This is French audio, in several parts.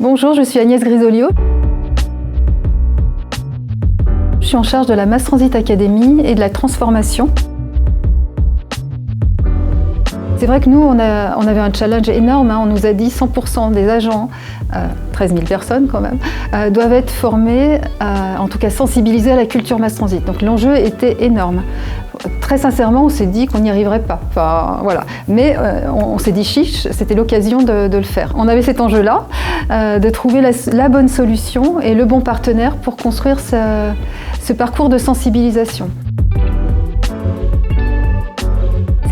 Bonjour, je suis Agnès Grisolio. Je suis en charge de la Mass Transit Academy et de la transformation. C'est vrai que nous, on avait un challenge énorme. On nous a dit 100% des agents, 13 000 personnes quand même, doivent être formés, en tout cas sensibilisés à la culture Mass Transit. Donc l'enjeu était énorme. Très sincèrement, on s'est dit qu'on n'y arriverait pas. Enfin, voilà. Mais on s'est dit chiche, c'était l'occasion de le faire. On avait cet enjeu-là, de trouver la bonne solution et le bon partenaire pour construire ce parcours de sensibilisation.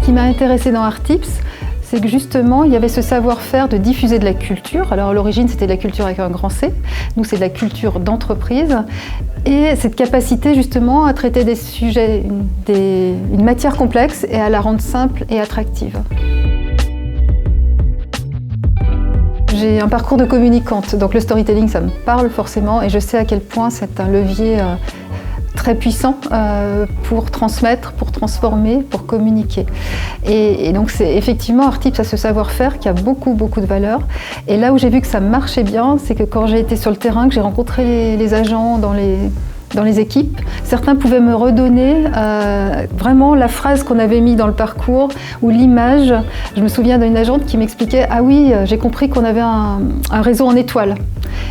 Ce qui m'a intéressée dans Artips, c'est que justement, il y avait ce savoir-faire de diffuser de la culture. Alors à l'origine, c'était de la culture avec un grand C. Nous, c'est de la culture d'entreprise. Et cette capacité justement à traiter des sujets, une matière complexe et à la rendre simple et attractive. J'ai un parcours de communicante, donc le storytelling, ça me parle forcément et je sais à quel point c'est un levier très puissant pour transmettre, pour transformer, pour communiquer. Et donc c'est effectivement Artips a ce savoir-faire qui a beaucoup de valeur. Et là où j'ai vu que ça marchait bien, c'est que quand j'ai été sur le terrain, que j'ai rencontré les agents dans les équipes, certains pouvaient me redonner vraiment la phrase qu'on avait mis dans le parcours ou l'image. Je me souviens d'une agente qui m'expliquait « Ah oui, j'ai compris qu'on avait un réseau en étoile ».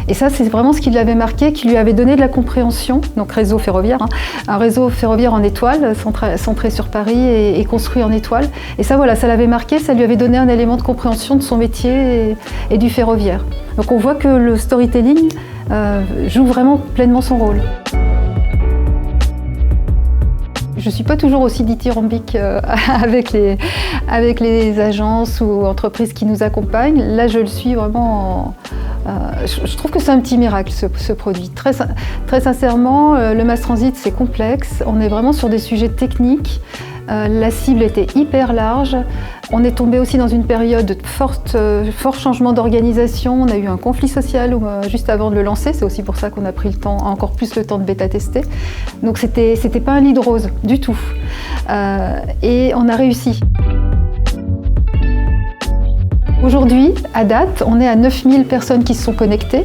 Et ça, c'est vraiment ce qui l'avait marqué, qui lui avait donné de la compréhension, donc réseau ferroviaire, un réseau ferroviaire en étoile, centré sur Paris et construit en étoile. Et ça, voilà, ça l'avait marqué, ça lui avait donné un élément de compréhension de son métier et du ferroviaire. Donc on voit que le storytelling joue vraiment pleinement son rôle. Je ne suis pas toujours aussi dithyrambique avec les agences ou entreprises qui nous accompagnent. Là, je le suis vraiment. Je trouve que c'est un petit miracle, ce produit. Très sincèrement, le Mass Transit, c'est complexe. On est vraiment sur des sujets techniques. La cible était hyper large. On est tombé aussi dans une période de fort changement d'organisation. On a eu un conflit social juste avant de le lancer. C'est aussi pour ça qu'on a pris encore plus le temps de bêta-tester. Donc c'était pas un lit de rose du tout. Et on a réussi. Aujourd'hui, à date, on est à 9000 personnes qui se sont connectées,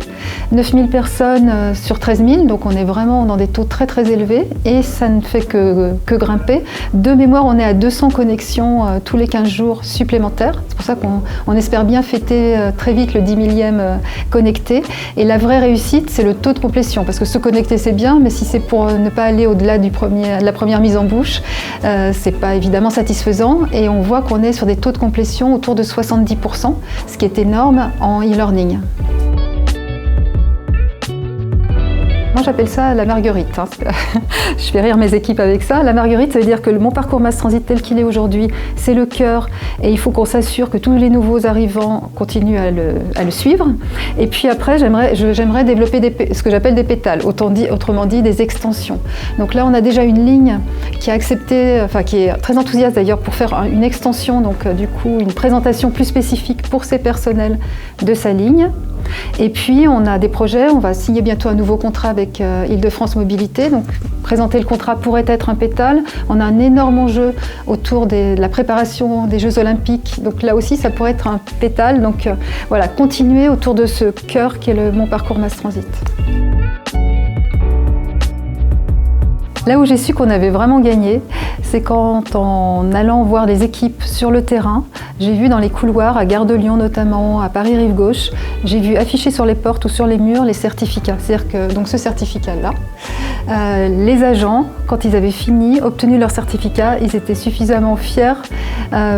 9000 personnes sur 13 000, donc on est vraiment dans des taux très élevés et ça ne fait que grimper. De mémoire, on est à 200 connexions tous les 15 jours supplémentaires. C'est pour ça qu'on espère bien fêter très vite le 10 millième connecté. Et la vraie réussite, c'est le taux de complétion, parce que se connecter, c'est bien, mais si c'est pour ne pas aller au-delà de la première mise en bouche, c'est pas évidemment satisfaisant. Et on voit qu'on est sur des taux de complétion autour de 70%. Ce qui est énorme en e-learning. Moi, j'appelle ça la marguerite. Je fais rire mes équipes avec ça. La marguerite, ça veut dire que mon parcours Mass Transit tel qu'il est aujourd'hui, c'est le cœur et il faut qu'on s'assure que tous les nouveaux arrivants continuent à le suivre. Et puis après, j'aimerais développer ce que j'appelle des pétales, autrement dit des extensions. Donc là, on a déjà une ligne qui a accepté, qui est très enthousiaste d'ailleurs pour faire une extension, donc du coup une présentation plus spécifique pour ses personnels de sa ligne. Et puis on a des projets, on va signer bientôt un nouveau contrat avec Île-de-France Mobilité, donc présenter le contrat pourrait être un pétale. On a un énorme enjeu autour de la préparation des Jeux Olympiques, donc là aussi ça pourrait être un pétale, donc voilà, continuer autour de ce cœur qui est mon parcours Mass Transit. Là où j'ai su qu'on avait vraiment gagné, c'est quand en allant voir les équipes sur le terrain, j'ai vu dans les couloirs, à Gare de Lyon notamment, à Paris Rive-Gauche, j'ai vu afficher sur les portes ou sur les murs les certificats. C'est-à-dire que donc ce certificat-là, les agents, quand ils avaient obtenu leur certificat, ils étaient suffisamment fiers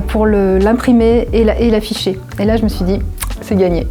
pour l'imprimer et l'afficher. Et là, je me suis dit, c'est gagné.